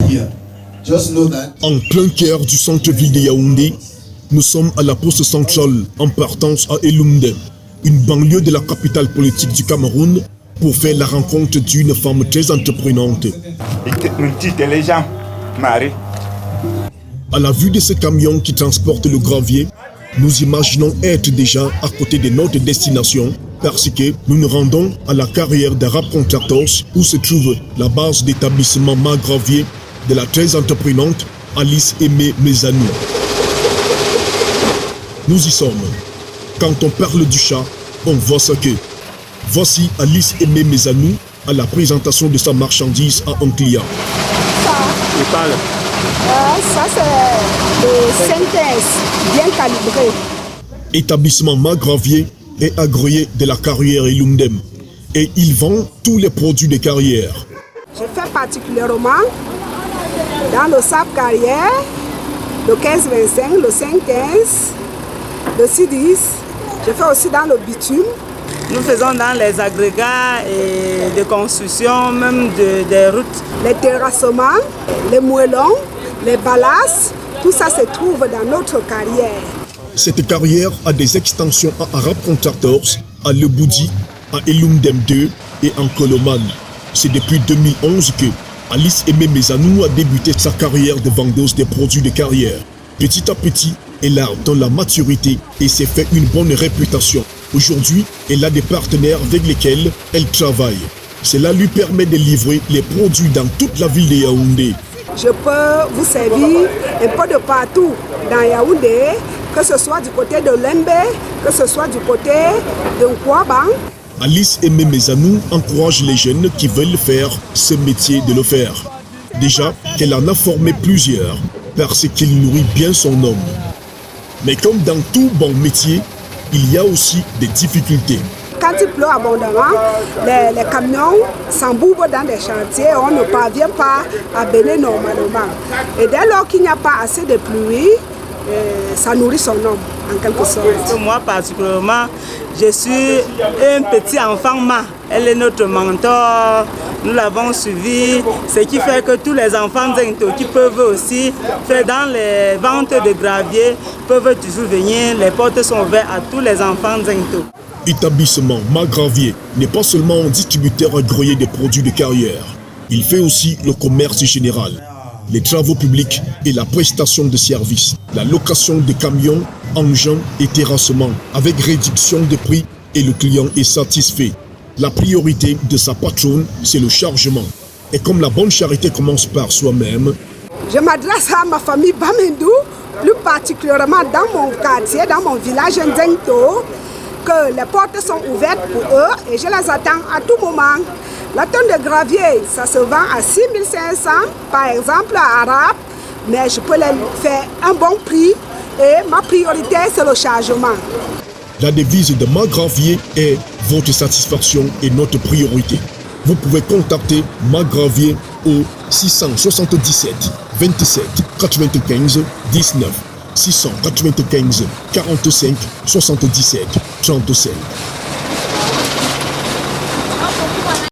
here. Just know that. En plein cœur du centre-ville de Yaoundé, nous sommes à la poste centrale en partance à Eloumdé, une banlieue de la capitale politique du Cameroun, pour faire la rencontre d'une femme très entreprenante. À la vue de ce camion qui transporte le gravier, nous imaginons être déjà à côté de notre destination parce que nous nous rendons à la carrière d'Arab Contractors où se trouve la base d'établissement Magravier de la très entreprenante Alice Aimé Mezanou. Nous y sommes. Quand on parle du chat, on voit ce que. Voici Alice Aimé Mezanou à la présentation de sa marchandise à un client. Ça c'est le 5S, bien calibré. Établissement Magravier est agréé de la carrière Eloumdem et il vend tous les produits de carrière. Je fais particulièrement dans le sable carrière, le 15-25, le 5-15, le 6-10. Je fais aussi dans le bitume. Nous faisons dans les agrégats et de construction, même des routes. Les terrassements, les moellons, les balasses, tout ça se trouve dans notre carrière. Cette carrière a des extensions à Arab Contractors, à Leboudi, à Eloumdem 2 et en Koloman. C'est depuis 2011 que Alice Aimé Mezanou a débuté sa carrière de vendeuse des produits de carrière. Petit à petit, elle a atteint la maturité et s'est fait une bonne réputation. Aujourd'hui, elle a des partenaires avec lesquels elle travaille. Cela lui permet de livrer les produits dans toute la ville de Yaoundé. Je peux vous servir un peu de partout dans Yaoundé, que ce soit du côté de Lembe, que ce soit du côté de Nkouaban. Alice Aimé Mezanou encourage les jeunes qui veulent faire ce métier de le faire. Déjà qu'elle en a formé plusieurs parce qu'il nourrit bien son homme. Mais comme dans tout bon métier, il y a aussi des difficultés. Quand il pleut abondamment, les camions s'embourvent dans des chantiers, on ne parvient pas à baigner normalement. Et dès lors qu'il n'y a pas assez de pluie, ça nourrit son homme, en quelque sorte. Moi particulièrement, je suis un petit enfant ma. Elle est notre mentor, nous l'avons suivi, ce qui fait que tous les enfants Zento qui peuvent aussi faire dans les ventes de gravier peuvent toujours venir, les portes sont ouvertes à tous les enfants Zento. Établissement Magravier n'est pas seulement un distributeur agréé des produits de carrière. Il fait aussi le commerce général, les travaux publics et la prestation de services, la location de camions, engins et terrassements avec réduction de prix et le client est satisfait. La priorité de sa patronne, c'est le chargement. Et comme la bonne charité commence par soi-même, je m'adresse à ma famille Bamendou, plus particulièrement dans mon quartier, dans mon village Nzento, que les portes sont ouvertes pour eux et je les attends à tout moment. La tonne de gravier, ça se vend à 6 500, par exemple à Arabe, mais je peux les faire un bon prix et ma priorité, c'est le chargement. La devise de Magravier est « Votre satisfaction est notre priorité ». Vous pouvez contacter Magravier au 677 27 95 19 695 45 77 37.